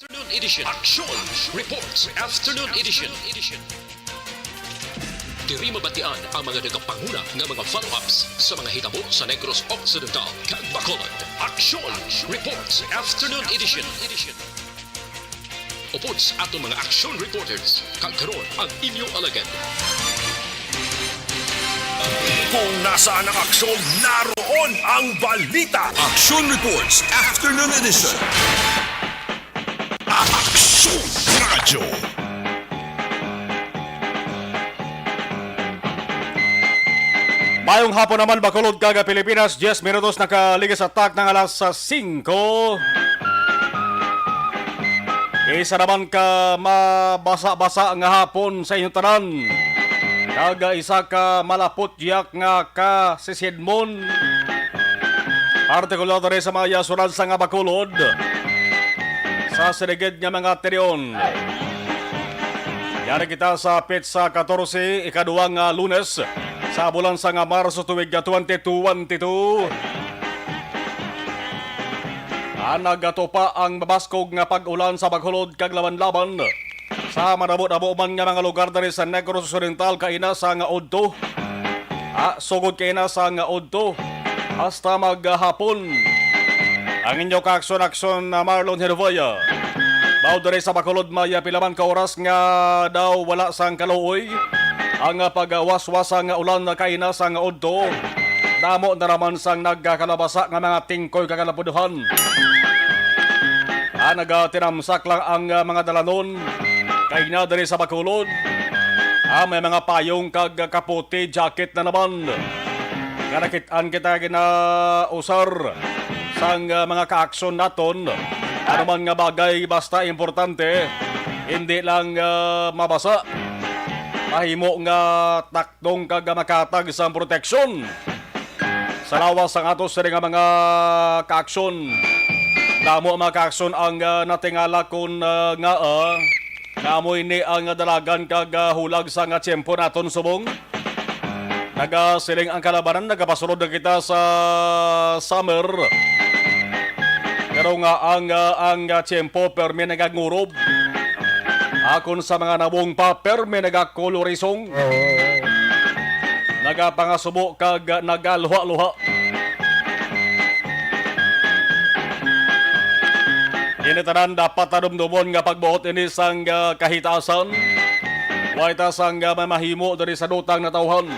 Afternoon edition. Action Reports Afternoon edition. Diri mabatian ang mga nagapanguna ng mga follow-ups sa mga hitabo sa Negros Occidental kag Bacolod. Action Reports Afternoon edition. Upod sa ato mga action reporters kag karon ang inyong alagad. Kung nasaan ang aksyon, naroon ang balita. Action Reports Afternoon Edition. Aksyon Radyo. Mayong hapon naman Bacolod kaga Pilipinas, 10 minutos nakaligas attack ng alas 5. Isa naman ka mabasa-basa nga hapon sa inyong tanan. Kaga isa ka malapot yak nga ka si Sidmon. Partikular na rin sa mga yasuran sa nga Bacolod. Sa sinigid nga mga teriyon. Yari kita sa Pizza 14, ikaduwang Lunes. Sa bulan sa nga Marso tuwig 2022. Nagato pa ang mabaskog nga pag-ulan sa Bacolod kag laban-laban. Sa manabot-abo man nga mga lugar dali sa Negros Occidental kaina sa nga Odto. Sugod kaina sa nga Odto. Hasta maghapon. Ang inyo ka-aksyon na Marlon Hervoya. Bao dali sa Bacolod maya pilaman ka oras nga daw wala sang kaluoy. Ang pagwaswasa nga ulan na kaina sa nga Odto. Damo na naman sang nagkakalabasa nga mga tingkoy kakalapuduhan. Nagatinamsak lang ang mga dalanon. Kaina dali sa Bacolod. May mga payong kag kaputi jacket na naman. Kanakitaan kita ginausar sang mga kaaksyon naton. Ano man nga bagay basta importante. Hindi lang mabasa. Mahimo nga takdong kag makatag sa proteksyon. Sa lawas ang atos nga mga kaaksyon. Damo mga kaaksyon ang natingala kon nga Namoy ni ang dalagan kag hulag sa nga tiyempo naton subong. Nagasiling ang kalabanan, nagapasunod na kita sa summer. Pero nga ang tiyempo permi nagagurob. Akon sa mga nabong pa permi nagakolorisong. Nagapangasubo kag nagaluha-luha. Initanan dapat nadumdumon nga pagbuot ini sang kahitasan. Waita sang mamahimo dari sa dutang na tawhan.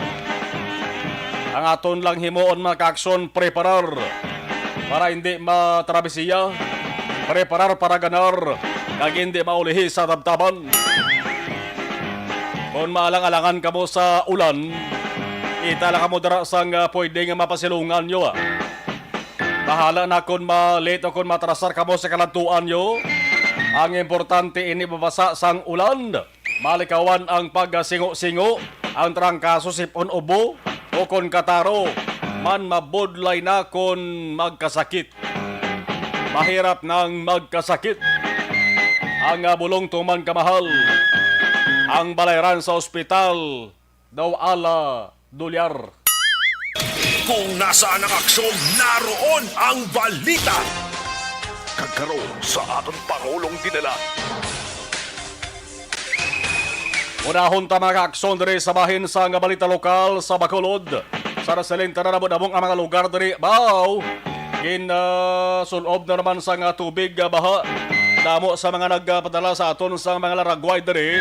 Ang aton lang himuon makaaksyon preparar para hindi matrabisiya. Preparar para ganar kag hindi maulihi sa tabtaban. Kung maalang-alangan kamo sa ulan, itala kamo dara sang pwede nga mapasilungan nyo. Bahala na kung malate o kung matrasar kamo sa kalantuan nyo. Ang importante ini babasa sang ulan. Malikawan ang pagsingo-singo, ang trangkaso sipon ubo o kung kataro. Man mabudlay na kung magkasakit. Mahirap nang magkasakit. Ang bulong tuman kamahal. Ang balayran sa ospital daw ala dolyar. Kung nasaan ang aksyon, naroon ang balita. Kagkaroon sa ating Pangulong dinala. Unahon ta mga aksyon diri sa bahin sa nga balita lokal sa Bacolod. Sa rasalenta na nabot-abong ang mga lugar diri. Bao! Sulob na naman sa nga tubig baha. Damo sa mga nagpadala sa aton sa mga laragway diri.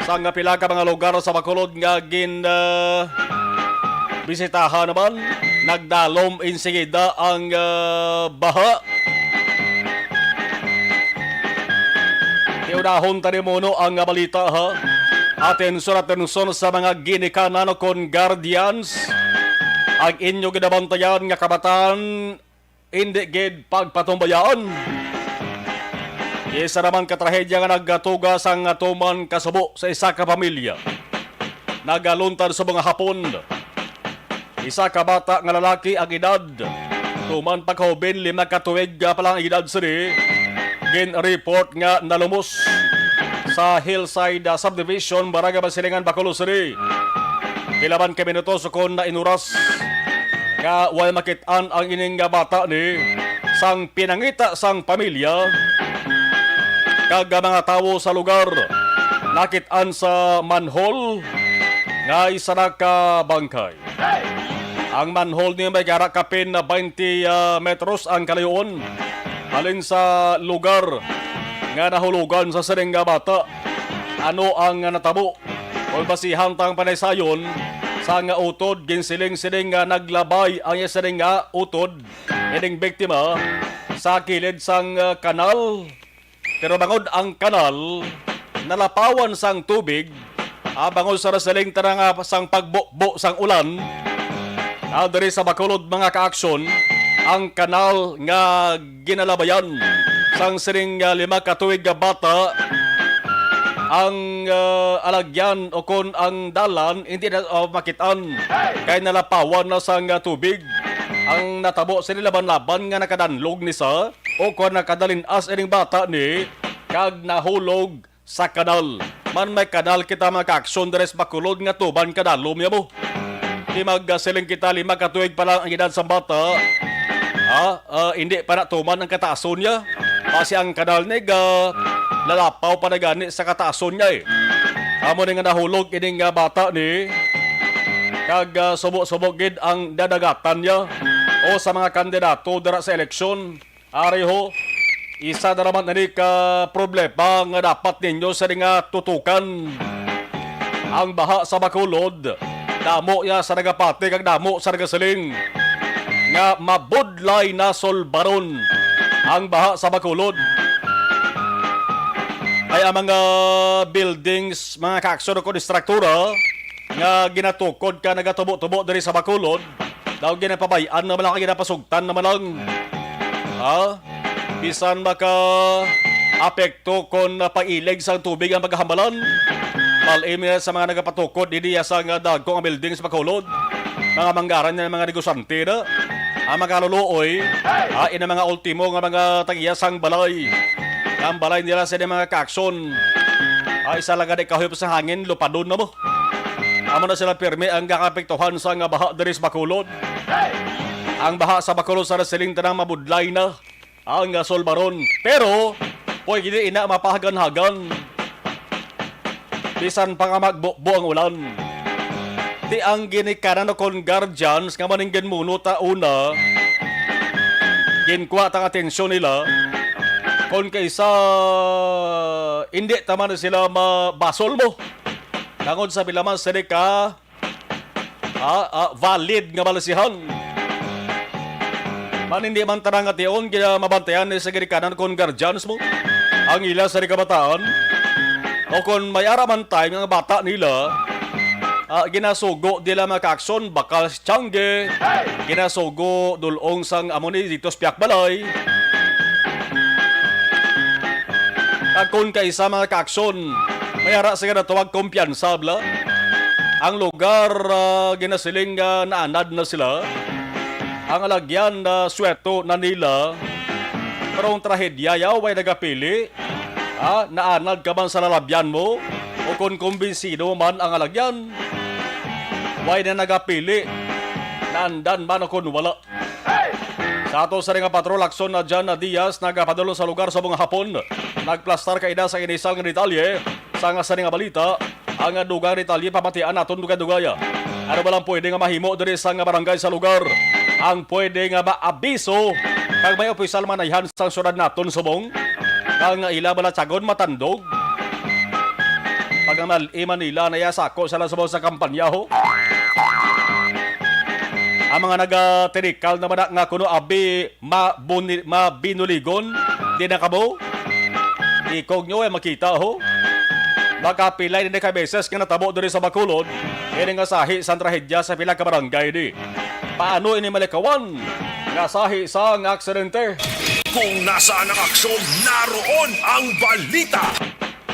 Sa nga pila ka mga lugar sa Bacolod nga bisitahan naman, nagdalom insigida ang baha. Iunahon tani mono ang balita ha. Atensyon sa mga ginikanan kon guardians. Ang inyo ginabantayan nga kabataan, hindi gid pagpatumbayaan. Isa naman katrahedya nga nagatuga sang tuman kasubo sa isa ka pamilya. Nagaluntad sa mga hapon. Isa ka bata nga lalaki ang edad. Tuman pagkaubin 5 katuig pa lang edad siri. Gin-report nga nalumos sa Hillside Subdivision, Barangay Basilingan, Bacolod City. Pilaban ka minutos kung na inuras. Nga way makitaan ang ining bata ni sang pinangita sang pamilya. kag mga tawo sa lugar nakit-an sa manhole nga isa na ka bangkay. Ang manhole niya may gara kapin na 20 metros ang kalayoon halin sa lugar nga nahulugan sa sining nga bata. Ano ang natabo? Kung basihan tang panaysayon sa nga utod, ginsiling-siling nga naglabay ang sining nga utod ining biktima sa kilid sang kanal. Pero bangod ang kanal, nalapawan sang tubig, bangod sa rasiling tarang sang pagbukbo sang ulan, diri sa Bacolod mga kaaksyon, ang kanal nga ginalabayan sang sining 5 katuig nga bata, ang alagyan o kon ang dalan hindi na makitaan kay nalapawan na sang tubig. Ang natabo sa nilaban-laban nga nakadanlog ni sa o kon nakadalinas ining bata ni kag nahulog sa kanal. Man may kanal kita mga kaaksyon diri sa Bacolod nga tuban kadalom niya mo. Di magsiling kita 5 katuig pa lang ang edad sa bata. Hindi pa na tuman ang kataason niya. Kasi ang kanal ni lalapaw pa na gani sa kataason niya Amo ni nga nahulog ining bata ni kag subok-subok gid ang dadagatan niya o sa mga kandidato dara sa eleksyon. Ariho, isa na naman ni ka problema nga dapat ninyo sa nga tutukan. Ang baha sa Bacolod, damo ya sa nagapati kag damo sa nagasiling nga mabudlay na solbaron ang baha sa Bacolod. Ay ang mga buildings, mga kaaksyon o konstruktura nga ginatukod ka nagatubo-tubo diri sa Bacolod, daw ginapabayaan na malaki ginapasugtan naman lang. Bisan maka apekto kon pailig sa tubig ang paghahambalan. Malim sa mga nagapatukod didiya sa nga dagkong ang building sa Bacolod. Mga manggaran niya mga negosante na. Ang mga luluoy, ina mga ultimo nga mga tagiyasang balay. Ang balay nila sa mga kaaksyon. Isa lang gani kahoy pa sa hangin, lupadon na mo. Amo na sila pirmi ang kakapektuhan sa nga baha diri sa Bacolod. Ang baha sa Bacolod sa rasiling tanang mabudlay na ang solbaron. Pero, pwede ina mapahagan-hagan. Bisan pa nga magbukbo ang ulan. Di ang ginikanan kon guardians nga maninggan muno ta una. Ginkuha tang atensyon nila. Kung kaysa hindi taman sila mabasol mo. Tangod sa bilaman sa ka valid nga balasihan. Man hindi man tanang at iyon kaya mabantayan sa ginikanan kon guardians mo. Ang ila sa kabataan. O kung may araman time ng bata nila, ginasugo nila mga kaaksyon, bakal tiyangge, ginasugo dulong sang amoni dito sa piyak balay. At kung kaisa mga kaaksyon, may ara sa ganatawag kumpiyansa bla. Ang lugar ginasiling naanad na sila. Ang alagyan na sweto na nila, parang trahedya yaw ay nagapili. Naanad ka man sa lalabyan mo o kung kumbinsido man ang alagyan. Way na nagapili. Naandan man o kung wala. Sa ato sa ringa patrol, akson na John Diaz nagapadalo sa lugar sa mga hapon. Nagplastar ka ina sa inisal nga detalye. Sa nga sa ringa balita, ang dugang detalye pamatian naton dugay-dugaya. Ano ba lang pwede nga mahimo diri sa nga barangay sa lugar? Ang pwede nga maabiso kag may opisyal manayhan sa syudad naton subong. Ang ila bala tsagon matandog. Pag ang Manila na yasako sila sa kampanya ho. Ang mga nag-tinikal naman nga kuno abi mabinuligon. Di na kamo. Ikog nyo ay makita ho. Makapilay din ka beses nga natabo doon sa Bacolod. Ini nga sahi sa trahedya sa pila ka barangay di. Paano ini malikawan? Nga sahi sa nga aksidente. Kung nasaan ang aksyon, naroon ang balita.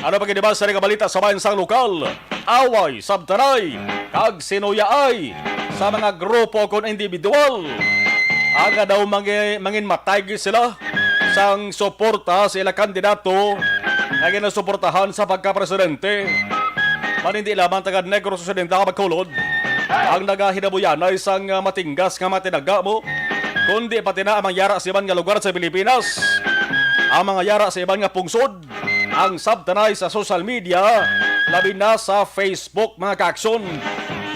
Ano pa kinibas sa rin balita sa bansang lokal? Away, sabtaray, kag sinuyaay sa mga grupo kon individual. Aga daw mangin matay sila sang suporta sa ila kandidato na ginasuportahan sa pagka-presidente. Man hindi lamang tagad Negros Occidental Bacolod ang nagahinabuyanay sang matinggas nga matinaga mo, kundi pati na ang mga yara sa ibang nga lugar sa Pilipinas, ang mga yara sa ibang nga pungsod, ang sabtanay sa social media, labi na sa Facebook mga kaakson,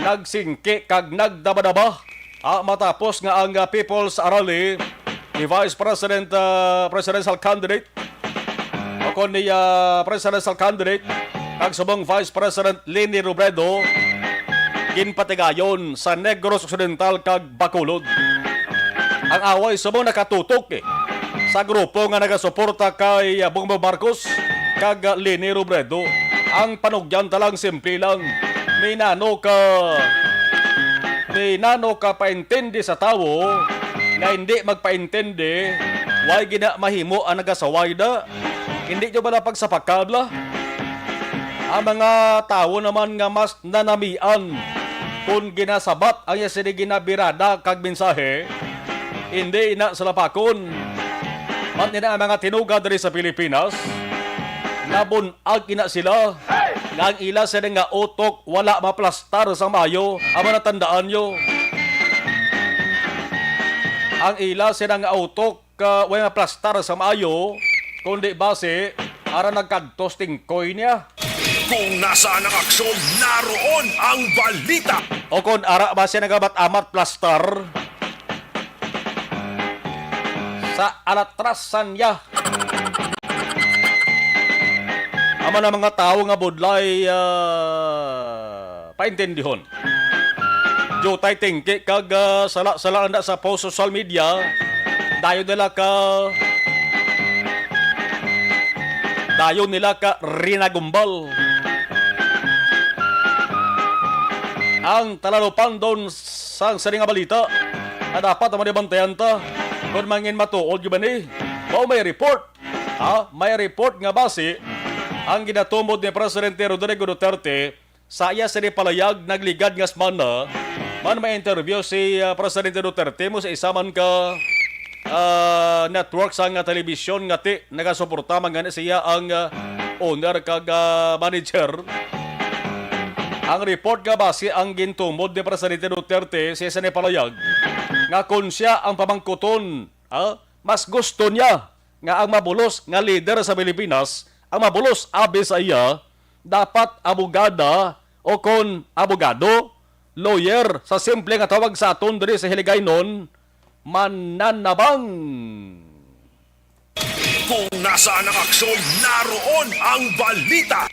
nagsingki kag nagdabadaba matapos nga ang People's Rally ni Vice President presidential candidate o kon ni presidential candidate kag subong Vice President Leni Robredo ginpatigayon sa Negros Occidental kag Bacolod. Ang away subong nakatutok sa grupo nga nagasuporta kay Bongbong Marcos kag Leni Robredo. Ang panugyan talang simple lang, may nano ka paintindi sa tawo nga hindi magpaintindi, way gina mahimo ang nagasaway na. Hindi nyo ba na pagsapakabla? Ang mga tao naman nga mas nanamian kung ginasabat ang yasini ginabirada kag mensahe, hindi na salapakon. At nina ang mga tinuga diri sa Pilipinas, nabunag ina sila, nga ang ila sila nga utok, wala maplastar sa mayo, ama natandaan nyo. Ang ila sila nga utok, wala maplastar sa mayo, kundi base, ara nagkadtosting coin niya. Kung nasaan ang aksyon, naroon ang balita. O kung ara base nagabat-amat plastar, sa alatrasan niya. Ama na mga tao nga budlay paintindihon. Jutay tingki kag sala anda sa post social media, dayon nila ka rinagumbal. Ang talalupan doon sa nga balita, dapat naman ibantayan ta. Kung mangin matuod yun ba ni? May report. May report nga base ang ginatumod ni Presidente Rodrigo Duterte sa iya sini palayag nagligad nga semana man may interview si Presidente Duterte mo sa isa man ka network sa nga telebisyon nga ti nagasuporta man gani siya ang owner kag manager. Ang report nga base ang gintumod ni Presidente Duterte sa isa ni palayag nga kung siya ang pamangkuton, mas gusto niya nga ang mabulos nga leader sa Pilipinas, ang mabulos abi sa iya, dapat abogada o kon abogado, lawyer, sa simple nga tawag sa aton diri sa Hiligaynon, mananabang. Kung nasaan ang aksyon, naroon ang balita.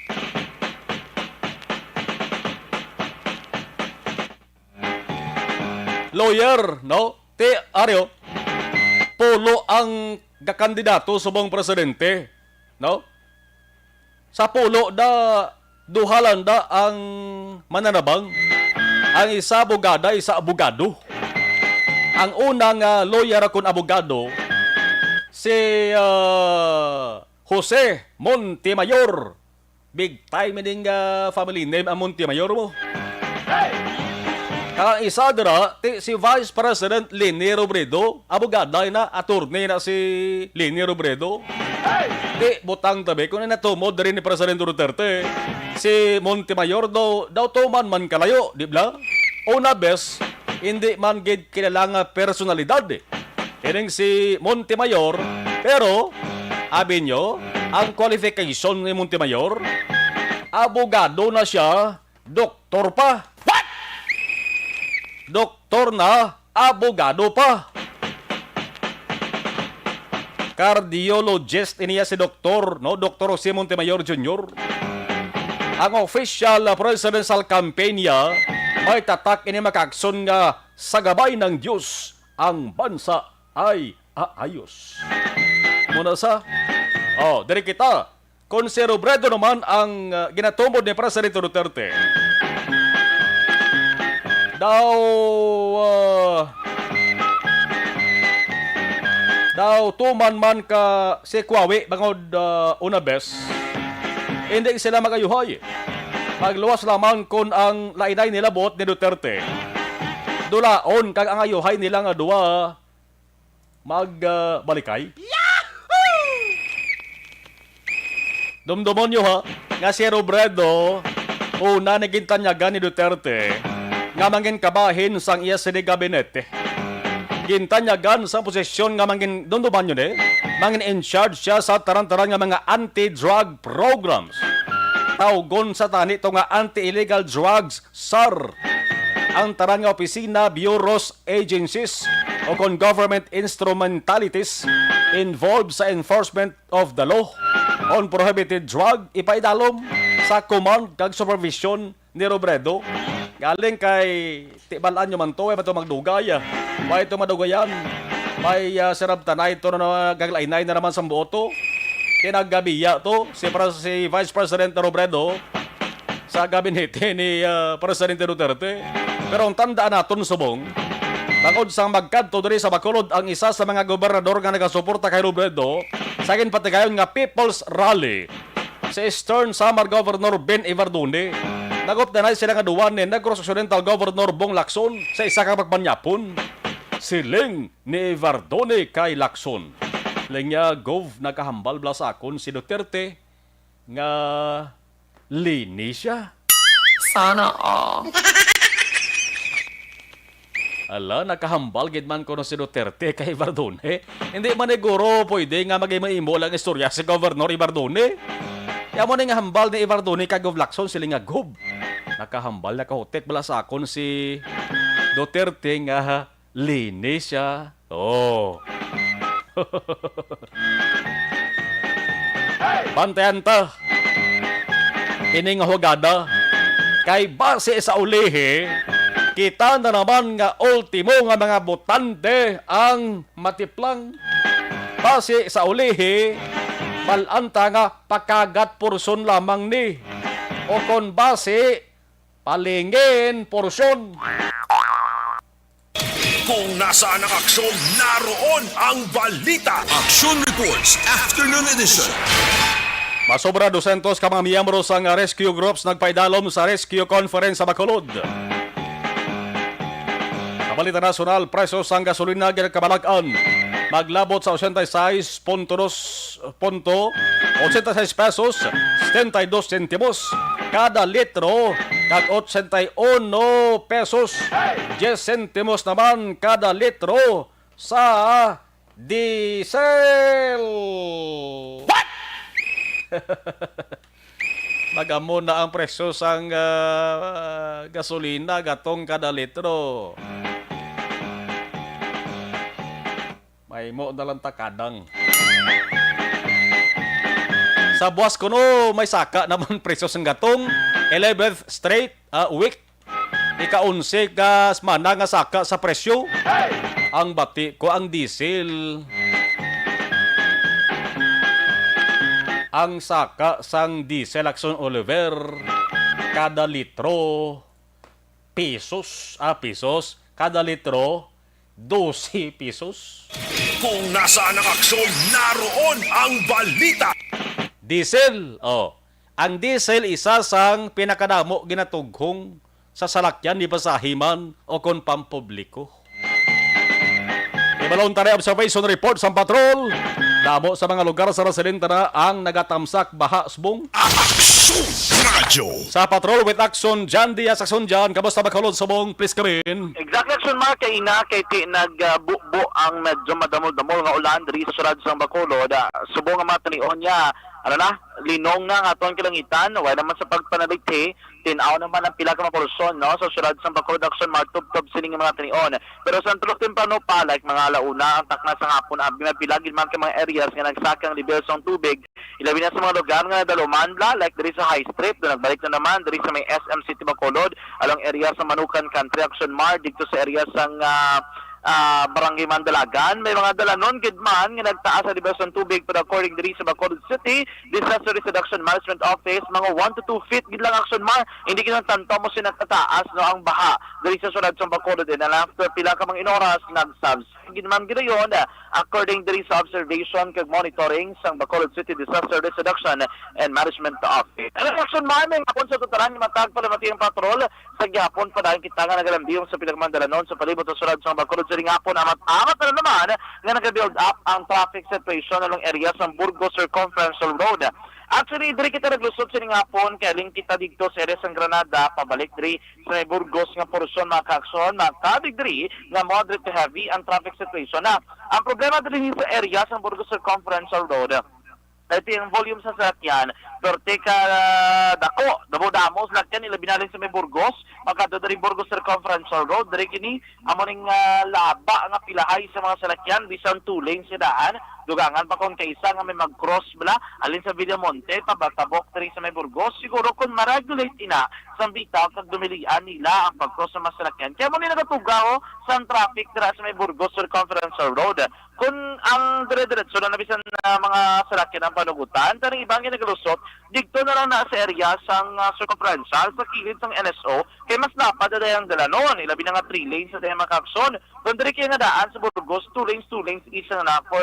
Lawyer, no? Aryo, pulo ang gakandidato subong presidente, no? Sa pulo duhalan ang mananabang. Ang isa abogada, isa abogado. Ang unang lawyer akong abogado, si Jose Montemayor. Big time din family name ang Montemayor mo. Kang isa dira, si Vice President Leni Robredo, abogada na, attorney na si Leni Robredo. Butang tabi, kung natumod rin ni President Duterte, si Montemayor daw tuman man kalayo, di ba? Una bes, hindi man gid kilala nga personalidad. Ining si Montemayor, pero, abi nyo, ang qualification ni Montemayor, abogado na siya, doktor pa. Doktor na, abogado pa. Cardiologist iniya si doktor, no? Dr. Jose Montemayor Jr. Ang official presidential campaign niya, may tatak ini makakson nga sa gabay ng Diyos, ang bansa ay aayos. Muna sa, diri kita, kung si Robredo naman ang ginatumod ni Presidente Duterte, daw tuman man ka si Kuwawi bangod una bes, hindi sila magayuhay. Magluwas lamang kung ang lainay nila bot ni Duterte, dulaon kag ang ayuhay nila nga duwa magbalikay. Dumdumon nyo ha, nga si Robredo una nagintanyagan ni Duterte nga mangin kabahin sang iya sini gabinete. gintanyagan sa posisyon nga mangin dunduman yun mangin in charge siya sa taran-taran nga mga anti-drug programs. Tawgon sa tani ito nga anti-illegal drugs SAR. Ang taran nga opisina, bureaus, agencies o kon government instrumentalities involved sa enforcement of the law on prohibited drug ipaidalom sa command kag supervision ni Robredo. Galing kay tibalaan nyo man to, ay ito magdugay. May ito madugayan. May sirab tanay ito na gaglainay na naman sa boto. Kinagabiya to si Vice President Robredo sa gabinete ni Presidente Duterte. Pero ang tandaan natin subong, bangod sang magkadto diri sa Bacolod ang isa sa mga gobernador nga nagasuporta kay Robredo sa akin patigayon nga People's Rally sa Eastern Samar Governor Ben Ivardone. Nagopdanay sila nga duwan ni Negros Occidental Governor Bong Lacson sa isa ka pagmanyapon. Siling ni Ivardone kay Lacson. Linya Gov nakahambal bla sa akon si Duterte nga linis siya. Sana all. Ala, nakahambal gid man ko no si Duterte kay Ivardone. Hindi man siguro pwede nga magimo lang istorya si Governor Ivardone. Ya mo nga hambal ni Ivardone kay Gov Lacson sila nga Gov. Nakahambal nakahotek bala sa akon si Duterte nga linis siya. Oh. Bantayan ta. Ining hugada kay base sa ulihi kita na naman nga ultimo nga mga botante ang matiplang. Base sa ulihi balanta nga pakagat porson lamang ni o kon base palingin porson. Kung nasaan ang aksyon, naroon ang balita. Action Reports Afternoon Edition. Masobra 200 ka mga miyembro sa rescue groups nagpaidalom sa rescue conference sa Bacolod. Kabalita nasyonal, preso sang gasolina ginagkabalagan. Maglabot sa 86.86 pesos, 72 centimos kada litro, kag 81 pesos, 10 centimos naman kada litro sa diesel. What? Magamo na ang presyo sang gasolina gatong kada litro. May mo dalang takadang. Sa buwas ko no, may saka naman presyo sang gatong 11th straight week. Ika-11 ka semana nga saka sa presyo. Ang bati ko ang diesel. Ang saka sang diesel Axon Oliver kada litro pesos, kada litro 12 pesos. Kung nasaan ang aksyon, naroon ang balita. Diesel, ang diesel isa sang pinakadamo ginatughong sa salakyan ni basahiman o kon pampubliko. Voluntary observation report sa patrol. Damo sa mga lugar sa residente na ang nagatamsak baha subong. Aksyon Radyo. Sa patrol with action, Jan Diaz Action Jan. Kamusta Bacolod subong? Please come in. Exact action mark kay ina kay ti nagbubo ang medyo madamol-damol nga ulan diri sa syudad sa Bacolod. Subong nga matanion niya. Ano na? Linong na nga atong kilangitan. Wala naman sa pagpanaligti. Tinaw naman ang pila ka mapolusyon no sa syudad sa Bacolod action mark tub-tub sining mga tanion. Pero sa tulok temprano pa like mga alauna ang takna sa hapon abi mapilagid man kay mga areas nga nagsakang level sa tubig. Ilabi na sa mga lugar nga daluman bla like diri sa High Street do nagbalik na naman diri sa may SM City Bacolod along area sa Manukan Country Action Mar dito sa area sang Barangay Mandalagan. May mga dalanon gidman nga nagtaas sa level sa tubig pero according diri sa Bacolod City Disaster Reduction Management Office mga 1 to 2 feet gid lang action mar hindi kinang tanto mo sinatataas no ang baha diri sa syudad sa Bacolod and after pila ka mga inoras nagsabs gidman gid yon according diri sa observation kag monitoring sang Bacolod City Disaster Reduction and Management Office. Ang action mar may kapon sa tutaran ni matag pala matiyang patrol sa gyapon pa dahil kita nga nagalambiyong sa pinagmandalanon sa palibot sa syudad sa Bacolod So nga po amat na naman nga nag-build up ang traffic situation along areas ng Burgos Circumferential Road. Actually, diri kita naglusot sa nga po, kaya link kita dito sa areas ng Granada, pabalik diri sa may Burgos nga porosyon mga kaaksyon, makadig diri nga moderate to heavy ang traffic situation na. Ang problema diri sa areas ng Burgos Circumferential Road, ito yung volume sa sasakyan, pero teka dako, damo-damos, lakyan, ilabi na rin sa may Burgos, magkado dari Burgos Circumferential Road, dari kini, amoning laba nga pilahay sa mga salakyan, bisan 2 lanes sidaan, dugangan pa kung kaisa nga may mag-cross bala, alin sa Villamonte, pabatabok dari sa may Burgos, siguro kung ma-regulate ina, sambita, kag dumilian nila ang pag-cross sa mga salakyan. Kaya mo nila natugaw sa traffic dira sa may Burgos Circumferential Road. Kung ang dire-diretso na nabisan na mga salakyan ang panugutan, taring ibang ginagalusot, dito na lang na sa area sang circumferential sa kilid ng NSO, kay mas napad na dayang dalanon, ilabi na nga 3 lanes sa dayang makakson. Kung dire kaya nga daan sa Burgos, 2 lanes, isa na for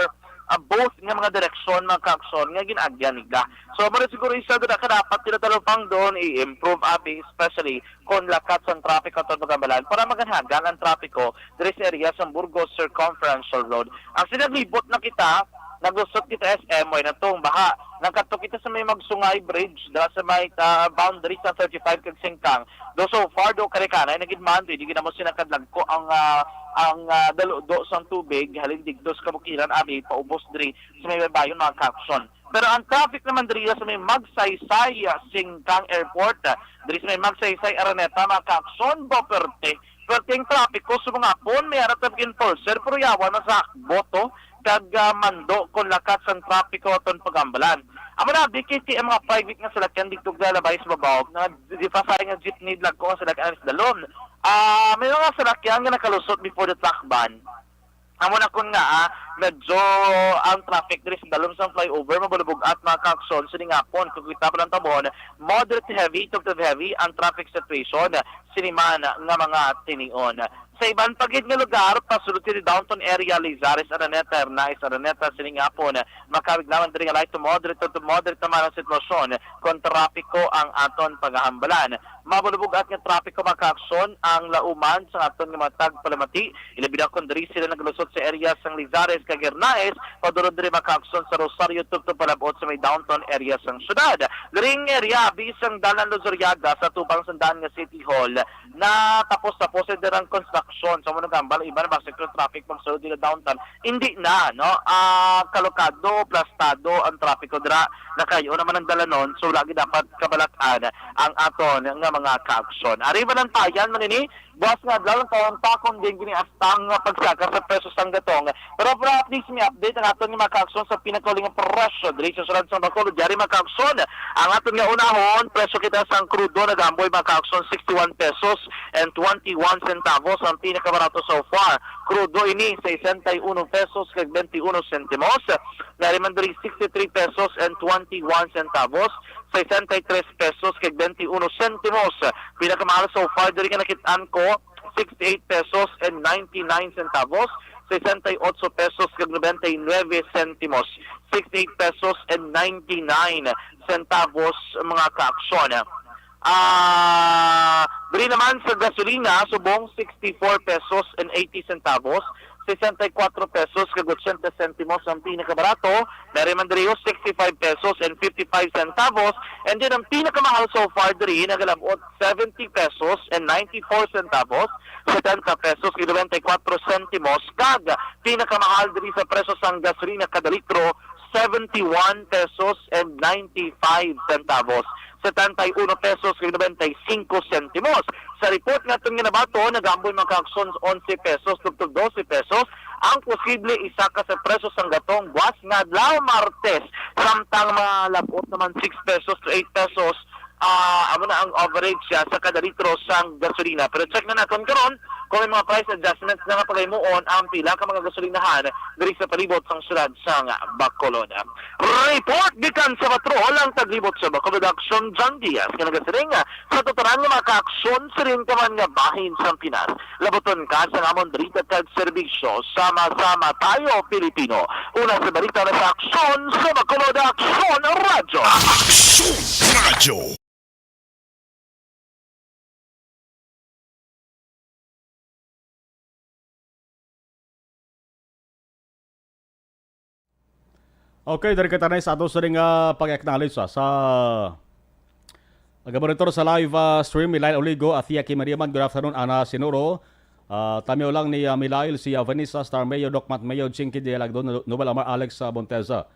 both nga mga direksyon, mga kakson, nga ginagyan nila. So, mara siguro isa doon na kadapat tinatalupang doon i-improve abi, especially kung lakat sa traffic at pagkabalan para maganhagan ang trapiko diri sa area sa Burgos Circumferential Road. Ang sinaglibot na kita, naglusot kita SM, way na itong baha. Nagkato kita sa may Magsungay Bridge, dahil sa may boundary sa 35 kag Singkang. Do so far, do karikana, ay nagidman, hindi ka naman sinakadlag ko ang daludo sa tubig, halin digdos kabukiran, abi, paubos diri sa may bayon mga kakson. Pero ang traffic naman diri sa may Magsaysay Singkang Airport, diri sa may Magsaysay Araneta mga kakson, Boperte. Perte ang traffic ko sa mga pon, may aratag enforcer, pero yawa na sa boto, kag mando kung lakat sa trapiko aton pagambalan. Amo na BKT ang mga private nga salakyan dito galabay sa babaw na di pa sa nga jeepney lag ko sa salakyan sa dalon. May mga salakyan nga nakalusot before the truck ban. Amo na kun nga medyo ang traffic diri sa dalom sa flyover mabulubog at mga kakson sa ngapon kung kita pa lang tabon moderate to heavy to heavy ang traffic situation siniman nga mga tinion. Sa ibang pagid nga lugar, pasulod sa downtown area, Lizares, Araneta, Hernais, Araneta, Siningapon, makawig naman din nga light to moderate naman ang sitwasyon kung trapiko ang aton paghahambalan. Mabulubog at nga trapiko makakson ang lauman sa aton nga matag palamati. Ilabida kung diri sila naglusot sa area sang Lizares, kag Hernais, padulod diri makakson sa Rosario, tupto palabot sa may downtown area sang syudad. Diring area, bisang Dalan Luzuriaga sa tubang sandaan nga City Hall, na tapos-tapos dirang construction sa mga gambal, iba na ba sector traffic pagsulod dito downtown, hindi na, no? Kalokado, plastado ang trapiko dira na kayo naman ang dalanon, so lagi dapat kabalataan ang aton nga mga kaaksyon. Arriba ng tayan, manini, buwas nga dalang taon takong din gini astang pagsaka sa pesos ang gatong. Pero para at least may update ang aton nga mga kaaksyon sa pinakauling presyo diri sa Surad San Bacolod, diari mga kaaksyon. Ang aton nga unahon, presyo kita sa crudo nagamboy mga kaaksyon 61 pesos and 21 centavos ang pinakabarato so far. Crudo ini 61 pesos kag 21 centimos. Nariman diri 63 pesos and 21 centavos. 63 pesos kag 21 centimos. Pinakamahal so far diri nga nakitaan ko 68 pesos and 99 centavos. 68 pesos kag 99 centimos. 68 pesos and 99 centavos mga kaaksyon. Diri naman sa gasolina, subong 64 pesos and 80 centavos. 64 pesos kag 80 centimos ang pinakabarato. Dari man diri 65 pesos and 55 centavos. And then ang pinakamahal so far diri nagalabot 70 pesos and 94 centavos. 70 pesos kag 94 centimos. Kag pinakamahal diri sa presyo sang gasolina kada litro 71 pesos and 95 centavos. 71 pesos kag 95 centimos. Sa report nga itong ginabato, nagamboy mga kaaksyon 11 pesos, tugtog 12 pesos. Ang posible isa ka sa preso sang gatong buwas nga adlaw Martes. Samtang mga labot naman 6 pesos to 8 pesos. Amo na ang average siya sa kada litro sang gasolina. Pero check na natin karon kung may mga price adjustments na napagaymuon ang pila ka mga gasolinahan diri sa palibot sang syudad sang Bacolod. Report gikan sa patrol ang taglibot sa Bacolod Action John Diaz nga nagasiring sa tuturan nga mga kaaksyon sa rin ka man nga bahin sa Pinas. Laboton ka sa amon drita kag serbisyo. Sama-sama tayo Pilipino. Una sa balita na sa aksyon sa Bacolod Action Radio. Aksyon Radio. Okay, dari kita na sa ato sa ring pag-acknowledge sa monitor sa live stream, Milail Oligo at Tia Kimariaman. Good afternoon, Ana Sinuro. Tamyo lang ni Milail, si Vanessa Star Mayo, Doc Matt Mayo, Chinky de Alagdon, Nobel Amar Alex Bonteza.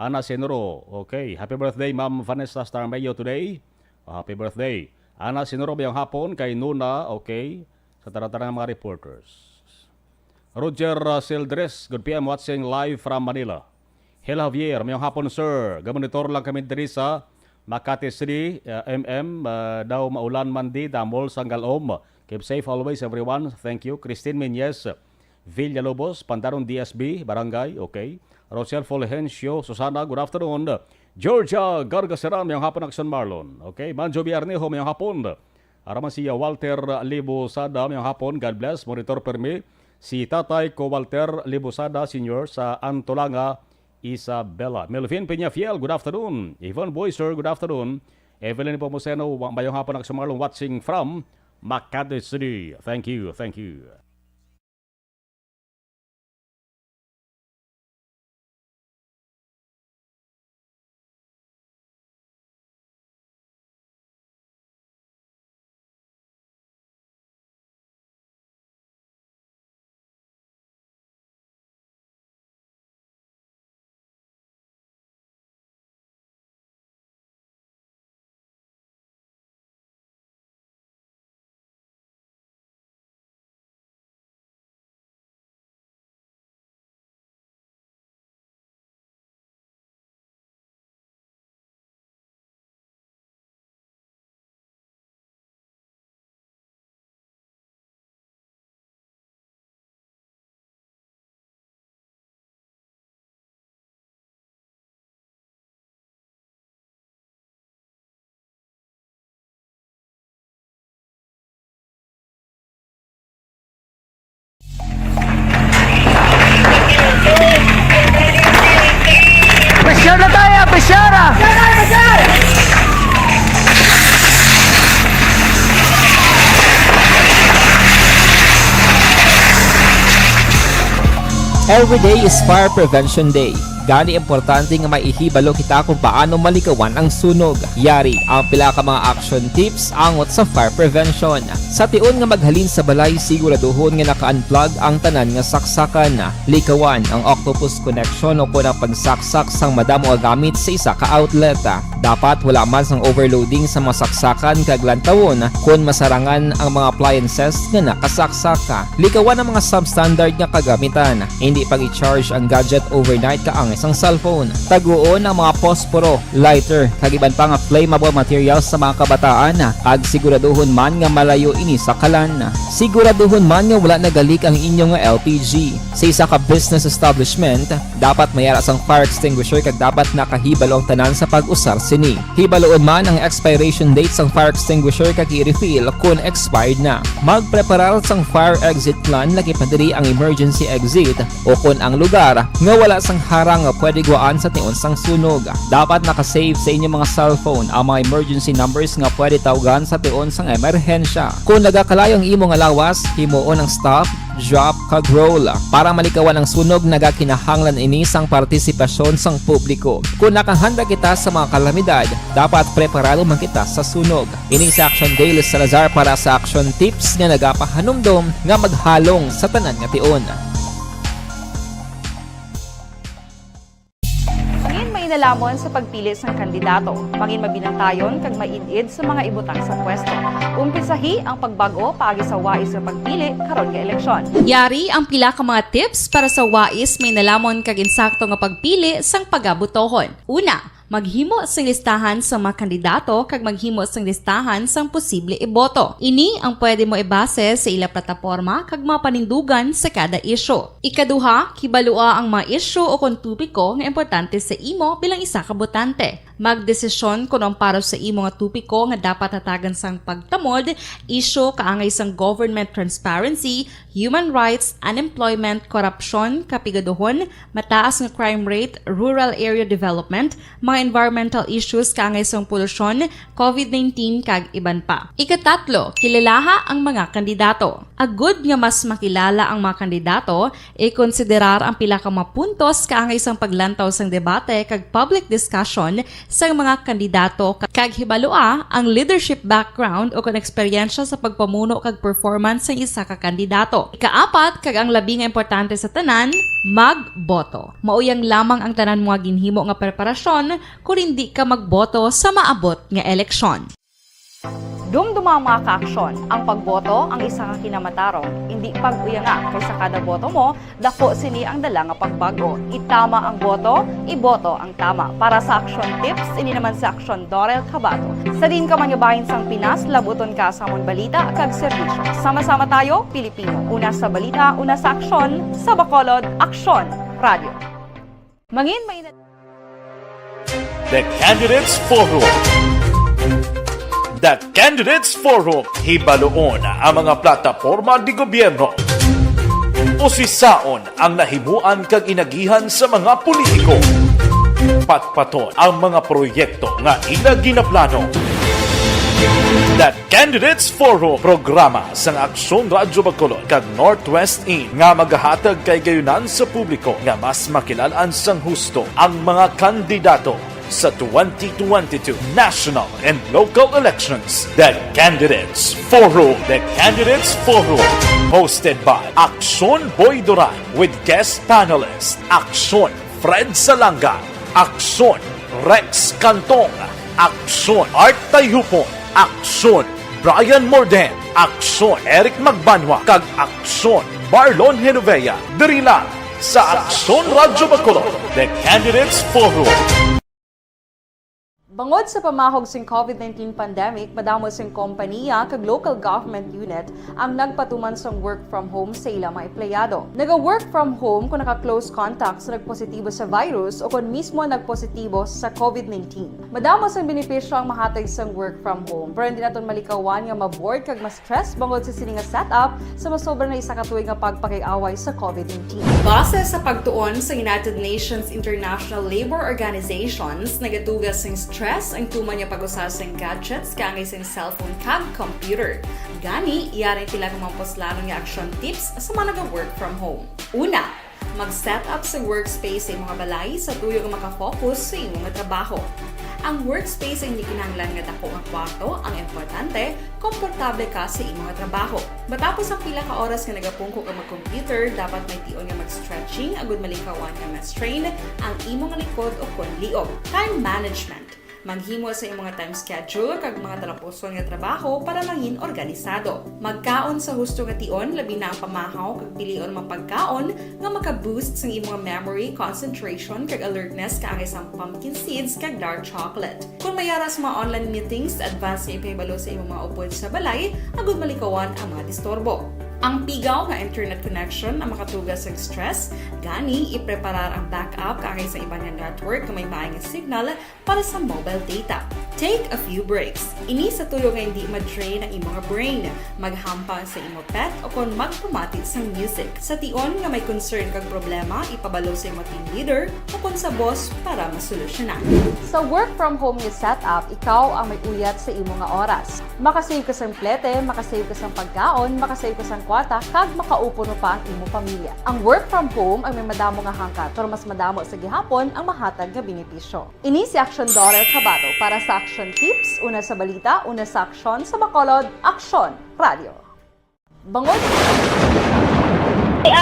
Ana Sinuro, okay. Happy birthday, Ma'am Vanessa Star Mayo today. Happy birthday. Ana Sinuro bayang hapon kay Nuna, okay. Sa taratara ng mga reporters. Roger Sildres, good PM watching live from Manila. Hello Javier, mayong hapon sir. Gamonitor lang kami diri sa Makati City, daw maulan man di, damol Sanggalom. Keep safe always everyone. Thank you. Christine Menyes, Villalobos, Pandaron DSB, Barangay, okay. Rosel Fulgencio, Susana, good afternoon. Georgia Gargaseran, mayong hapon Action Marlon. Okay, Manjo Biarnejo, mayong hapon. Araman si Walter Libosada, mayong hapon. God bless. Monitor Permi. Si Tatay ko Walter Libosada Senior sa Antolanga, Isabela. Melvin Peñafiel, good afternoon. Yvonne Boyster, good afternoon. Evelyn Pomoseno, mayong hapon Action Marlon watching from Makati City. Thank you, thank you. Pressure na tayo! Pressure! Every day is Fire Prevention Day. Gani importante nga maihibalo kita kung paano malikawan ang sunog. Yari ang pila ka mga action tips angot sa fire prevention. Sa tion nga maghalin sa balay, siguraduhon nga naka-unplug ang tanan nga saksakan. Likawan ang octopus connection o kung ang pagsaksak sang madamo gamit sa isa ka outlet. Dapat wala man sang overloading sa mga saksakan kag lantawon kung masarangan ang mga appliances nga nakasaksaka. Likawan ang mga substandard nga kagamitan. Hindi pag i-charge ang gadget overnight kaang isang cellphone. Taguon ang mga posporo, lighter, kag iban pa nga flammable materials sa mga kabataan. Ag siguraduhon man nga malayo ini sa kalan. Siguraduhon man nga wala nagalik ang inyong LPG. Sa isa ka business establishment, dapat mayara sang fire extinguisher kag dapat nakahibalo ang tanan sa pag-usar sini. Hibaloon man ang expiration date sang fire extinguisher kag i-refill kung expired na. Magpreparar sang fire exit plan lagi pa diri ang emergency exit o kung ang lugar nga wala sang harang nga pwede guaan sa tion sang sunog. Dapat nakasave sa inyong mga cellphone ang mga emergency numbers nga pwede tawagan sa tion sang emerhensya. Kung nagakalayo ang imong alawas, himuon ang stop, drop, kag roll. Para malikawan ang sunog, nagakinahanglan ini sang partisipasyon sang publiko. Kung nakahanda kita sa mga kalamidad, dapat preparado man kita sa sunog. Ini sa Action Daily Salazar para sa action tips nga nagapahanumdom nga maghalong sa tanan nga tion. Nalamon sa pagpili ng kandidato, pangin mabinantayon kag mainid sa mga ibutang sa pwesto. Umpisahi ang pagbago paagi sa wais sa pagpili karon nga eleksyon. Yari ang pila ka mga tips para sa wais may nalamon kag insakto nga pagpili sang pagabutohon. Una, maghimo sang listahan sa mga kandidato kag maghimo sang listahan sang posible iboto. Ini ang pwede mo ibase sa ila plataporma kag mga panindugan sa kada isyu. Ikaduha, kibalua ang mga isyu o kung tupiko nga importante sa imo bilang isa ka botante. Magdesisyon kung ang para sa imo nga tupiko nga dapat hatagan sang pagtamod, isyu kaangay sang government transparency, human rights, unemployment, corruption, kapigaduhon, mataas nga crime rate, rural area development, mga mga environmental issues kaangay sa polusyon, COVID-19 kag iban pa. Ikatatlo, kilalaha ang mga kandidato. Agud nga mas makilala ang mga kandidato, i-konsiderar ang pila ka mga puntos kaangay sa paglantaw sang debate kag public discussion sa mga kandidato kag hibalua ang leadership background o kon eksperyensya sa pagpamuno kag performance sa isa ka kandidato. Ikaapat, kag ang labi nga importante sa tanan, magboto. Mauyang lamang ang tanan mga ginhimo nga preparasyon kung hindi ka magboto sa maabot nga eleksyon. Dumduma ang mga kaaksyon. Ang pagboto ang isa ka kinamatarong. Hindi pag-uyanga kaysa kada boto mo, dako sini ang dala nga pagbago. Itama ang boto, iboto ang tama. Para sa action tips, ini naman sa Aksyon Dorel Cabato. Sa din ka manyabahin sang Pinas, labuton ka sa amon balita kag serbisyo. Sama-sama tayo, Pilipino. Una sa balita, una sa aksyon, sa Bacolod, Aksyon Radio. Mangin may The Candidates Forum. The Candidates Forum, hibaloon ang mga plataporma di gobyerno. Usisaon ang nahimuan kag inagihan sa mga politiko. Patpaton ang mga proyekto nga ila ginaplano. The Candidates Forum, programa sang Aksyon Radyo Bacolod kag Northwest In nga magahatag kay gayunan sa publiko nga mas makilalaan sang husto ang mga kandidato sa 2022 national and local elections. The Candidates Forum. The Candidates Forum. Hosted by Aksyon Boy Duran with guest panelists Aksyon Fred Salanga, Aksyon Rex Cantong, Aksyon Art Tayhupon, Aksyon Brian Morden, Aksyon Eric Magbanwa, kag Aksyon Marlon Genovea. Diri lang sa Aksyon Radyo Bacolod. The Candidates Forum. Bangod sa pamahog sing COVID-19 pandemic, madamo sing kompanya kag local government unit ang nagpatuman sang work from home sa ilang mga empleyado. Naga-work from home kung naka-close contact sa nagpositibo sa virus o kung mismo nagpositibo sa COVID-19. Madamo sang benepisyo ang mahatag sang work from home, pero hindi naton malikawan nga ma-bored kag ma-stress bangod sa sini nga setup sa masobra na isa ka tuig nga pagpakiaway sa COVID-19. Base sa pagtuon sa United Nations International Labour Organizations, nagatugas sing stress ang tuman niya pag-usas ng gadgets kangay sa cellphone kag computer. Gani, iyaring pila ng mga poslano nga action tips sa mga nag-work from home. Una, mag-set up sa workspace sa mga balay sa tuyo nga makafocus sa imong trabaho. Ang workspace ay hindi kinahanglan nga dako ang kwarto, ang importante, komportable ka sa imong trabaho. Matapos ang pila ka oras nga nagapungko ka mag-computer, dapat may tion nga mag-stretching agud malikawan nga ma-strain ang imong likod o kon liog. Time management. Maghimo sa imong time schedule kag mga talapuson nga trabaho para mangin organisado. Magkaon sa husto nga tion, labi na ang pamahaw kag pilion mga pagkaon nga maka-boost sa imong memory, concentration kag alertness kaangay sa pumpkin seeds kag dark chocolate. Kung mayaras mga online meetings, advance nga ipahibalo sa imong mga upod sa balay, agud malikawan ang mga disturbo. Ang pigaw nga internet connection ang makatugas sa stress, gani ipreparar ang backup kaangay sa ibang network na may maayong signal para sa mobile data. Take a few breaks. Ini sa tuyo nga hindi ma-drain ang imong brain. Maghampang sa imong pet o kon magpumatid sa music. Sa tion nga may concern kag problema, ipabalo sa imong team leader o kon sa boss para masolusyonan. Sa work from home nga setup, ikaw ang may uyat sa imong nga oras. Makasave ka sa plete, makasave ka sa pagkaon, makasave ka sa kwata, kag makaupo no pa ang imong pamilya. Ang work from home ay may madamo nga hangkat, pero mas madamo sa gihapon ang mahatag nga benepisyo. Ini si Aksyon Dorel Cabato para sa Action Tips, una sa balita, una sa aksyon sa Bacolod, Aksyon Radio. Bangod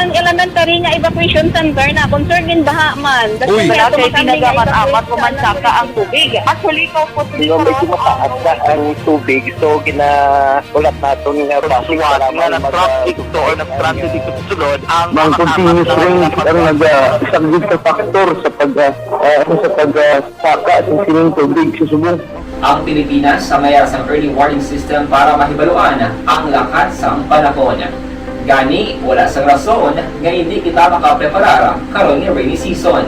ang elementary nga evacuation center na concern din baha man. Uy, kay pinagamat-amat kumansaka ang tubig. Actually, ikaw po medyo mataas na ang tubig. So, ginaulat natin nga basic para nag-traffic to or nag-traffic dito sa sulod ang continuous ring ang isang good factor sa pagsaka sa sining tubig sa subong. Ang Pilipinas sa mayroon ng early warning system para mahibaluan ang lakas ng panahon. Gani, wala sang rason nga hindi kita makapreparar karon nga rainy season.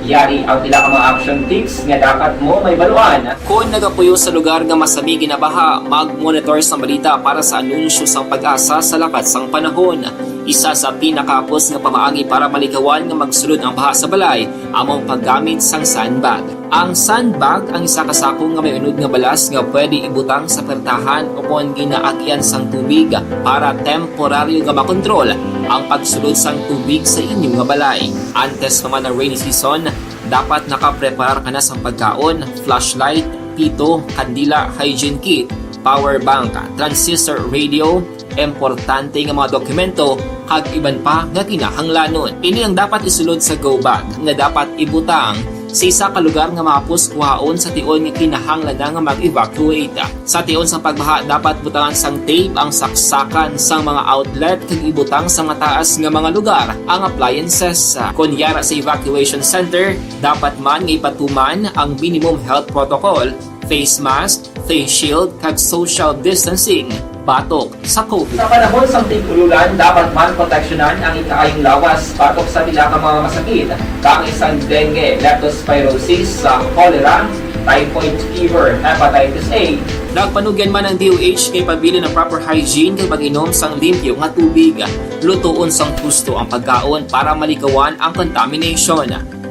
Yari ang pila ka mga action tips nga dapat mo may baluan. Kung nagapuyo sa lugar nga masabi ginabaha, mag-monitor sa balita para sa anunsyo sang pag-asa sa lakas sang panahon. Isa sa pinakapos nga pamaagi para malikawan nga magsulod ang baha sa balay among paggamit sang sandbag. Ang sandbag ang isa ka sako nga may unod nga balas nga pwede ibutang sa pertahan upon ginaagyan sang tubig para temporaryo nga makontrol ang pagsulod sang tubig sa inyong nga balay. Antes naman ng rainy season, dapat nakapreparar ka na sa pagkaon, flashlight, pito, kandila, hygiene kit, power bank, transistor radio, importante nga mga dokumento kag iban pa nga kinahanglanon. Ini ang dapat isulod sa go bag nga dapat ibutang sa isa ka lugar nga mapus kuhaon sa tion nga kinahanglan nga mag-evacuate. Sa tion sa pagbaha dapat butangan sang tape ang saksakan sang mga outlet kag ibutang sa mataas nga mga lugar ang appliances. Kunyara sa evacuation center, dapat man nga ipatuman ang minimum health protocol, face mask, face shield kag social distancing batok sa COVID. Sa panahon sa tig-ululan, dapat man proteksyonan ang ikaayong lawas batok sa pila ka mga masakit, kang isang dengue, leptospirosis, cholera, typhoid fever, hepatitis A. Nagpanugyan man ang DOH kay pabili ng proper hygiene kay pag-inom sang limpyo nga tubig. Lutuon sang gusto ang pagkaon para malikawan ang contamination.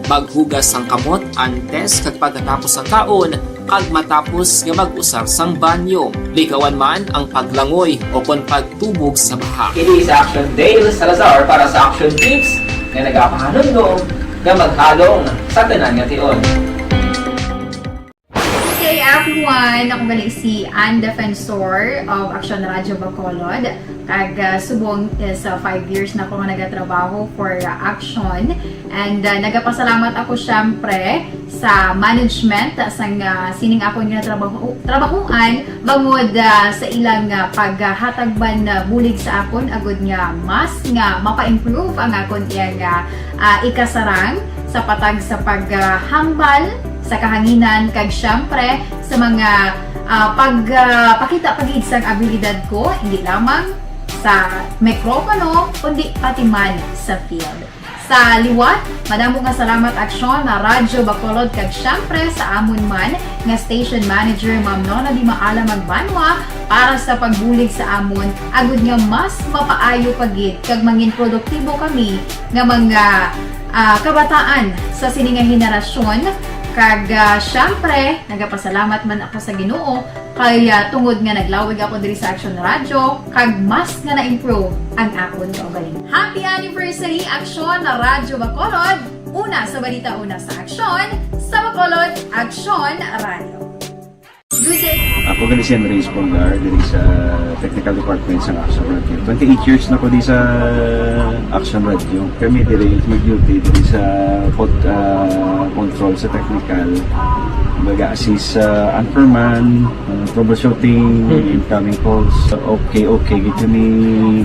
Maghugas sang kamot antes kag pagkatapos ang kaon kag matapos nga mag-usar sang banyo. Likawan man ang paglangoy o kon pagtubog sa baha. Kini sa Action Dale Salazar para sa Action Tips nga nagapahanundong nga maghalong sa tanan nga tion. Hey everyone! Ako gali si Ann Defensor of Action Radio Bacolod. Kag subong sa 5 years na ako nga nagatrabaho for Action. And nagapasalamat ako syempre sa management sang sining ako nga trabahuan bangod sa ilang paghatagban bulig sa akon agud nga mas nga mapa-improve ang akon iyang ikasarang sa patag sa paghambal sa kahanginan kag syempre sa mga pagpakita pagid sang abilidad ko hindi lamang sa mikropono kundi pati man sa field. Sa liwat, madamo nga salamat Aksyon na Radyo Bacolod kag syempre sa amon man nga station manager Ma'am Nona Di Maala Magbanwa para sa pagbulig sa amon agud nga mas mapaayo pagid kag mangin produktibo kami nga mga kabataan sa sining nga henerasyon. Kag syempre, nagapasalamat man ako sa Ginoo kay tungod nga naglawig ako diri sa Action Radio kag mas nga na-improve ang akon kaugalingon. Happy anniversary Action na Radyo Bacolod! Una sa balita, una sa Action, sa Bacolod, Action Radio. Good day! Ako gali si Henry Espolgar diri sa Technical Department sa Action Radio. 28 years na ko di sa Action Radio. Kami diri mag-duty diri sa control sa technical. Mag-assist sa anchorman, troubleshooting, incoming calls. Okay, gito ni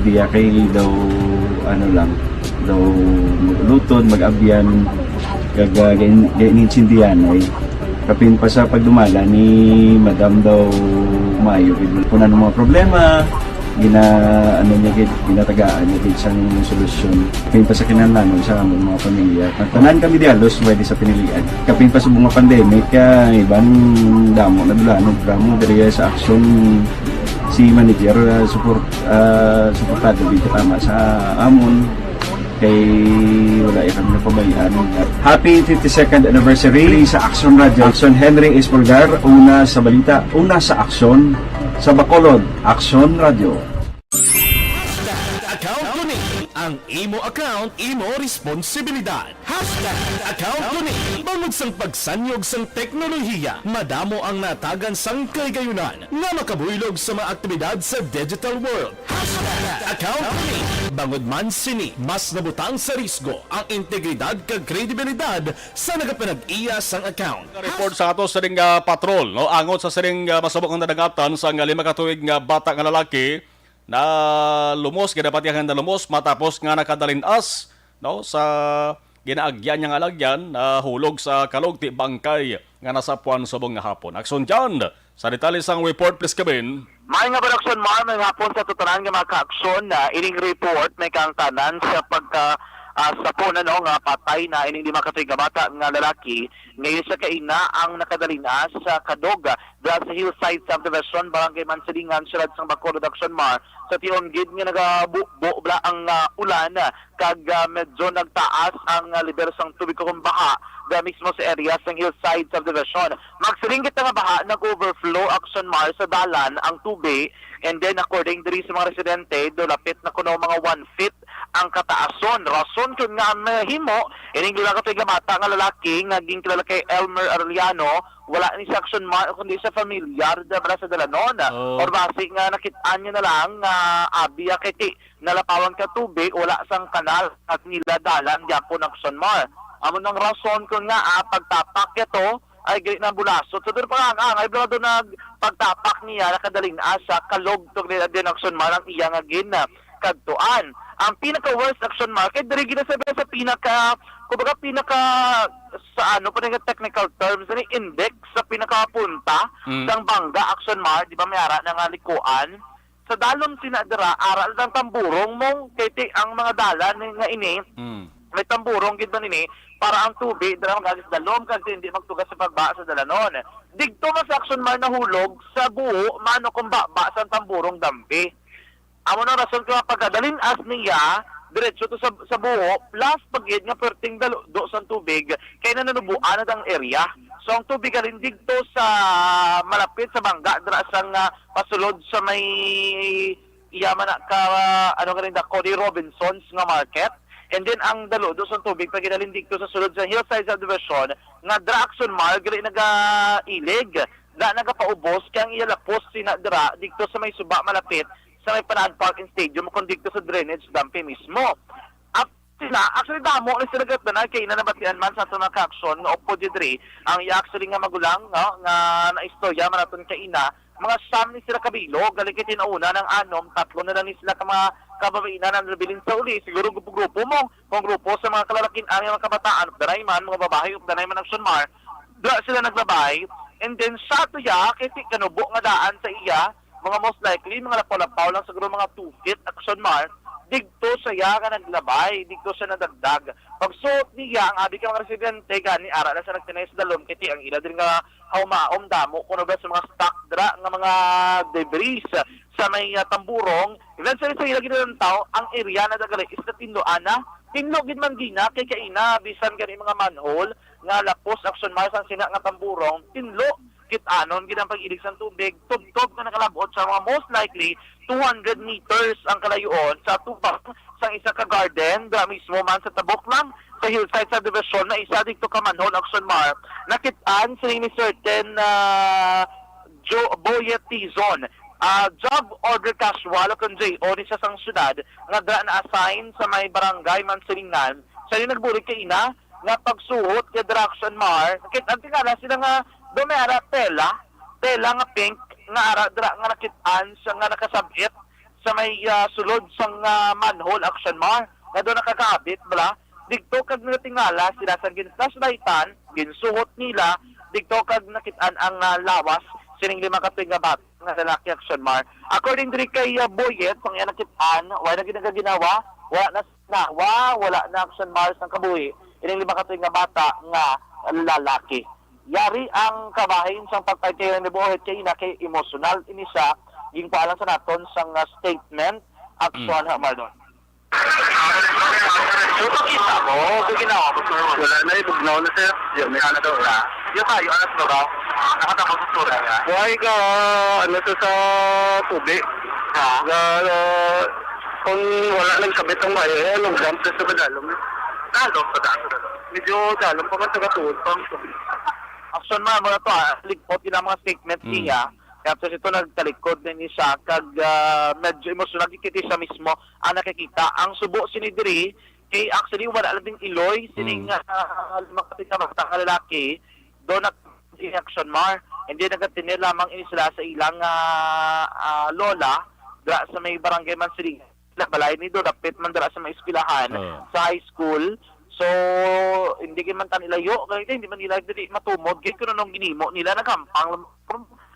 diya kay daw lutod, mag-abyan, ganinsindihan ay kapin pa sa pagdumala ni Madam daw Mayo punan ng mga problema ginatagaan niya isang solusyon kapin pa sa kinahanglan sa among mga pamilya tanan kami dialos pwede sa pinilian kapin pa sa mga pandemic ibang damo na dulanog dramo diri sa Action si manager suportado dito tama sa amon kay wala kami napabayaan. Happy 52nd anniversary sa Action Radio. Action Henry Espolgar, una sa balita, una sa Action, sa Bacolod, Action Radio. Account ko ni ang imo account, imo responsibilidad. Account ko ni bangod sang pagsanyog sang teknolohiya, madamo ang natagan sang kaygayunan nga makabuylog sa mga aktibidad sa digital world. Account ko ni bangod man sini mas nabutang sa risgo ang integridad kag kredibilidad sa nagapanag-iya sang account. Report sa ato sa ring patrol, no? Angot sa siring masubok ng nadagatan sa 5 katuig nga bata nga lalaki na lumos, ginapatiyahan na lumos matapos nga nakadalinas no, sa ginaagyan niyang alagyan na hulog sa kalugti bangkay nga nasa puwan subong nga hapon. Aksyon dyan! Sa detalye sang report, please kabin. May nga production mo, may hapon sa tutunan nga mga ka-aksyon na ining report may kang tanan sa pagka sa po na nga patay na ining 5 ka tuig nga bata nga lalaki ngayon sa kaina ang nakadalina sa Kadoga dahil sa Hillside Subdivision Barangay Mansilingan Sirad sang Bacolod Action Mar sa tiyon gid nga nagabubo bla ang ulan kag medyo nagtaas ang level sang tubig kung baha mismo sa area sang Hillside Subdivision. Magsiringgit nga baha nag-overflow Action Mar sa dalan ang tubig and then according diri sa mga residente dolapit na kuno mga 1 feet ang kataason. Rason kung nga mahimo ining 5 ka tuig nga bata nga lalaki nga ginklala kay Elmer Arellano wala ni sa Action Mar kundi sa familiar bala sa Dalanon or basi nga nakitaan niya na lang abiya kay ti nalapawan ka tubig wala sang kanal at nila dalan gyapon Action Mar. Amo nang rason ko nga pagtapak ito ay gili na bulasot. So doon pa nga ay blado nag pagtapak niya nakadaling sa kalog to din Action Mar ang iya nga kadtuan. Ang pinaka-worst Action Mar kay diri ginasabi sa pinaka sa ano pa nga technical terms ni index sa pinakapunta ng Bangga Action Mar di ba may ara nga likuan sa dalom sinadra aral ng tamburong mong kay ang mga dalan nga ini may tamburong gid man ini para ang tubig dira magagis dalom kag hindi magtugas sa pagba sa dalanon. Digto mas Action Mar nahulog sa buo mano kung ba sa tamburong dampi. Amo na rason ko pagdalin as niya diretso to sa buo plus pagid nga perting do sa tubig kay nanubuan na ang area. So ang tubig rin digto sa malapit sa Bangga dira sang pasulod sa may iyaman na ka ano nga rin da Cody Robinson's nga market. And then ang dalo do sa tubig pagidalin dito sa sulod sa Hillside Subdivision nga dra Action Mar gali nagailig da nagapaubos kang iyalapos sina dra dito sa may suba malapit sa may Panad Park and Stadium kung dito sa drainage dampi mismo. Actually damo ni sila na kay nanabatian man sa tunang action nga opo didri ang actually nga magulang nga naistorya manaton kay ina mga sam ni sila kabilo gali kay tinauna ng anom tatlo na lang ni sila ka mga kababainan ang nabilin sa uli siguro grupo mo kung grupo sa mga kalalakin ang mga kabataan danay man mga babae danay man Action Mar sila naglabay and then sa tuya kay kanubo nga daan sa iya mga most likely mga lapaw-lapaw lang siguro mga 2 feet Action Mar digto saya nga naglabay, digto siya nadagdag. Pagsuot niya, ang abi ka mga residente, gani ara na sa nagtinay sa dalom, kiti ang ila din nga haumaom damo, kuno ba sa mga stock dra, nga mga debris sa may tamburong, ilan sa ila ginalang tao, ang area na dagali is na tindoana, tinlogin man gina, kay kaina, bisan gani mga manhole, nga lapos, Action Mar, sang sina nga tamburong, tinlo, kit-anon, ginang pag-ilig sa tubig, tubtob na nakalabot sa mga most likely 200 meters ang kalayuan sa tubang sa isa ka garden, dra mismo man sa tabok lang sa Hillside Subdivision na isa dito ka manhole Action Mar. Nakit-an sa ni certain Boyet T-Zone. Job order casual o kung J.O. ni sa sang syudad nga dra na-assign sa may barangay Mansilingan. Sa yung nagburig kay ina nga pagsuot kay Action Mar. Nakit-an tingala sila nga dumera tela nga pink nga ara dra nga nakit-an sa nga nakasabit sa may sulod sang manhole Action Mar nga do nakakabit bala digto kag natingala sila sa ginflashlightan ginsuhot nila digto kag nakit-an ang lawas sining 5 ka tuig nga bata nga lalaki Action Mar. According diri kay Boyet pang iya nakit-an wala na ginaginawa wala na Action Mar sang kabuhi ining 5 ka tuig nga bata nga lalaki. Yari ang kabahin sang pagpaytayo ni Boyet kay ina kay emotional ini siya ging paalam sa naton sang statement Action Mardon. So kita mo ginawa ko wala na ibugnaw na sir yung may ana daw ra yung tayo anas daw nakatapos sa sura nga why ka ano sa tubig kung wala nang sabit ang bayo anong gamit sa badalom medyo dalom pa man sa katuod pang Action Mar mga to ligpot yun ang mga statement niya kaya ito nagtalikod din siya kag medyo emosyonal kikiti siya mismo ang nakikita ang subo sinidiri kay actually wala lang ding iloy sining makapita mga lalaki doon in Action Mar hindi nagatinir lamang ini sila sa ilang lola dra sa may barangay Mansilingan sila balay ni do dapit man dra sa may eskwelahan sa high school. So, hindi man tan ilayo, kasi hindi man nila dili matumod, kaya kung anong ginimo nila, nagampang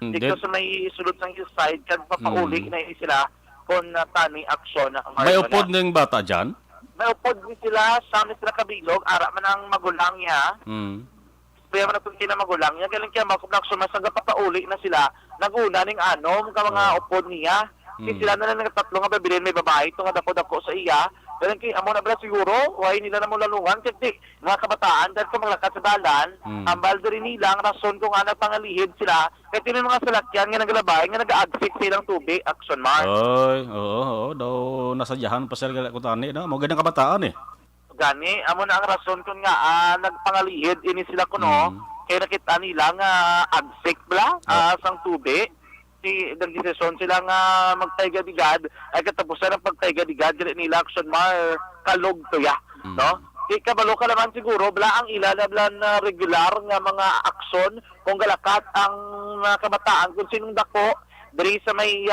dito sa may sulod sang hillside, kaya papauli na sila kung tani aksyon. May upod ng bata dyan? may upod ni sila sa sila kabilog, ara man ang magulang niya. Kaya man natin na magulang niya, galing kaya makuplaksyon, masangga papauli na sila, naguna ning anom, ka mga upod niya. Kasi sila na lang tatlo nga babilin, may babae, ito nga dako-dako sa iya. Galing kaya, amo na ba siguro, why nila na mo lalungan, kasi mga kabataan, dahil kung maglakat sa dalan, ang baldo rin nila, ang rason kung nga nagpangalihid sila, kaya tinin mga salakyan nga naglabay, nga nag-agsik silang tubig, action mark. Ay, oo, daw nasadyahan pa sila kutani na, mo ganang kabataan Gani, amo na ang rason kung nga nagpangalihid, ini sila kuno, kaya nakita nila nga agsik bla, sang tubig, nag-desisyon sila nga magtayga-digad ay katapusan ng pagtayga-digad dili nila action mar kalog tuya no di kabalo ka naman siguro bla ang ilalablan na regular nga mga aksyon kung galakat ang kabataan kung sinong dako diri sa may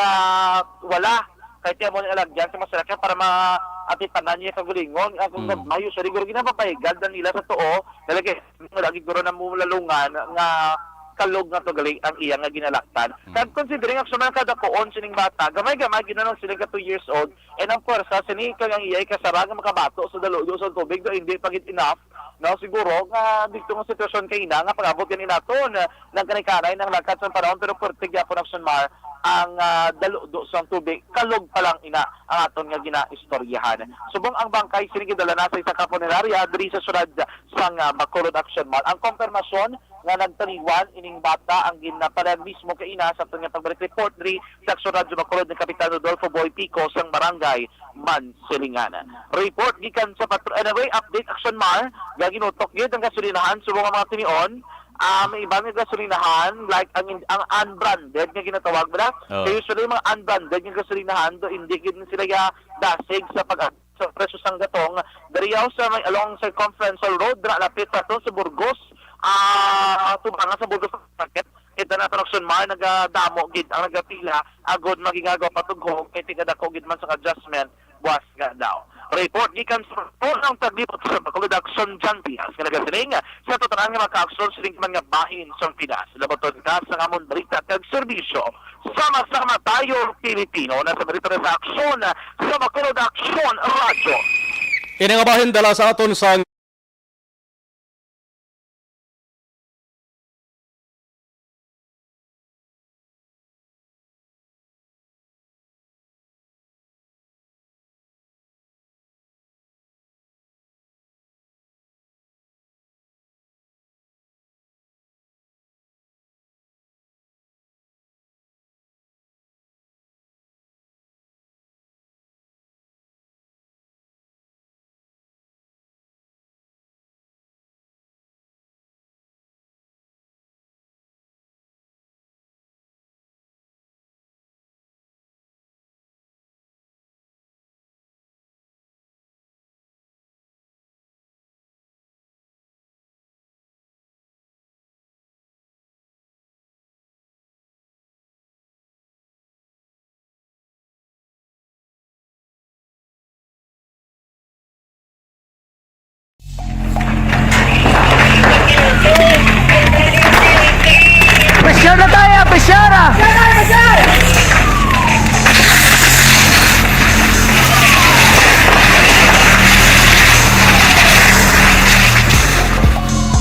wala kahit mo ni alagyan sa masyarakat para maatipanan niya kagulingon kung mayo sa rigor ginapapahigad na nila sa tuo dahil lagi guro na mulalungan nga kalog nga to galing ang iya nga ginalaktan. Kag considering ang suman kada koon sining bata, gamay-gamay ginanong sila ka 2 years old, and ang pwersa sini kang iya kasara nga makabato sa daluyo sa tubig do hindi pagit enough. No siguro nga dito nga sitwasyon kay ina nga pag-abot kani nato na nagkanay-kanay nang lakad sa panahon pero pertig gyapon action mar ang daluyo sa tubig kalog pa lang ina ang aton nga ginaistoryahan. Subong ang bangkay sini gidala na sa isa ka punerarya diri sa syudad sang Bacolod Action Mall. Ang konfirmasyon nga nagtaniwan ining bata ang ginapalag mismo kay ina sa nga pagbalik report diri sa Radyo Bacolod ni Kapitan Rodolfo Boy Pico sang barangay Mansilingan. Report gikan sa anyway update action mar ginutok gyud ang gasolinahan subong ang mga tinion may ibang gasolinahan like ang unbranded nga ginatawag ba so usually mga unbranded nga gasolinahan do hindi gid sila dasig sa sa presyo sang gatong dariyaw sa may along circumferential road dra lapit sa sa Burgos tubangan sa Burgos market ito na action mar nagadamo gid ang nagapila agod magingagaw patugho kay tigadako gid man sa adjustment buwas nga daw. Report gikan sa unang taglibot sa Bacolod Action Jan Pias nga nagasiling sa totoran nga maka-action siling mga bahin sa Pinas. Labaton ka sa amon balita kag serbisyo. Sama-sama tayo Pilipino na sa balita sa aksyon sa Bacolod Action Radio. Ini nga bahin dala sa aton sa Presyara tayo! Presyara!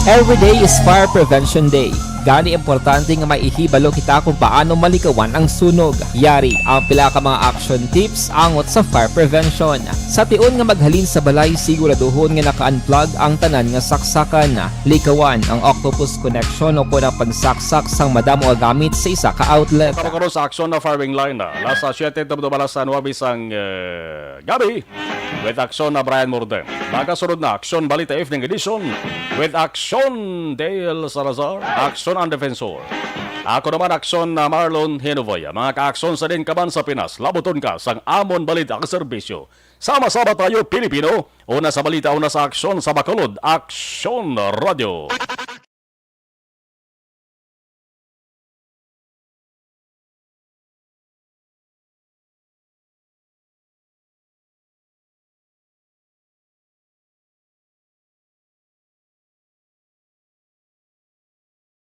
Every day is Fire Prevention Day. Gani importante nga maihibalo kita kung paano malikawan ang sunog. Yari ang pila ka mga action tips angot sa fire prevention. Sa tion nga maghalin sa balay, siguraduhon nga naka-unplug ang tanan nga saksakan. Likawan ang octopus connection o na pagsaksak sang madamo nga gamit sa isa ka outlet. Karon sa aksyon na firing line lasa 7 balas sa 9 sang gabi with aksyon na Brian Morden. Nagasunod na aksyon balita evening edition with aksyon Dale Salazar, aksyon ang defensor. Ako naman aksyon na Marlon Hinovoya. Mga ka-aksyon sa din kaban sa Pinas, labuton ka sang amon balita ka serbisyo. Sama-sama tayo Pilipino, una sa balita, una sa aksyon sa Bacolod Action Radio.